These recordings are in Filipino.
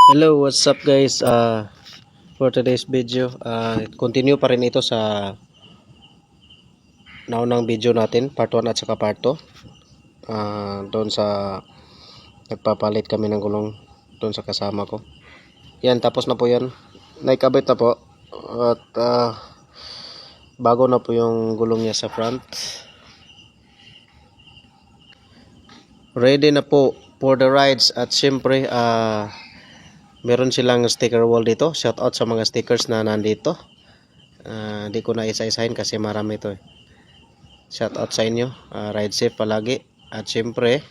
Hello, what's up guys? For today's video, continue pa rin ito sa naunang video natin, part 1 at saka part 2. Doon sa nagpapalit kami ng gulong doon sa kasama ko. Yan, tapos na po yan. Naikabit na po. At bago na po yung gulong niya sa front. Ready na po for the rides. At syempre, meron silang sticker wall dito. Shout out sa mga stickers na nandito. Di ko na isa-isahin kasi marami ito eh. Shout out sa inyo. Ride safe palagi. At syempre,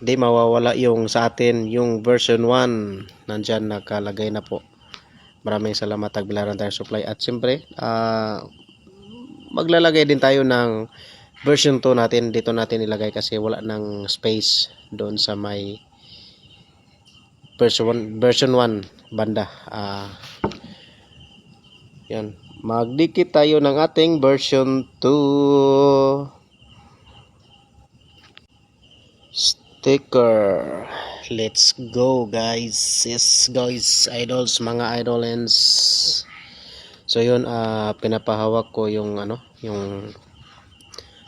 di mawawala yung sa atin, yung version 1. Nandyan nakalagay na po. Maraming salamat Tagbilaran Tire Supply. At syempre, maglalagay din tayo ng version 2 natin. Dito natin ilagay kasi wala ng space doon sa may version 1 banda. Yan. Magdikit tayo ng ating version 2 sticker. Let's go guys. Yes guys, idols, mga idolens. So yun, pinapahawak ko yung yung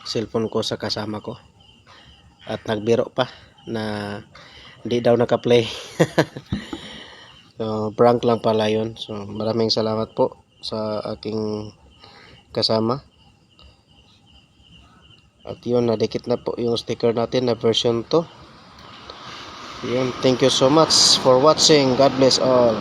cellphone ko sa kasama ko. At nagbiro pa na hindi daw naka-play. So prank lang pala yun. So maraming salamat po sa aking kasama. At yun, nadikit na po yung sticker natin na version 2. Yun, thank you so much for watching. God bless all.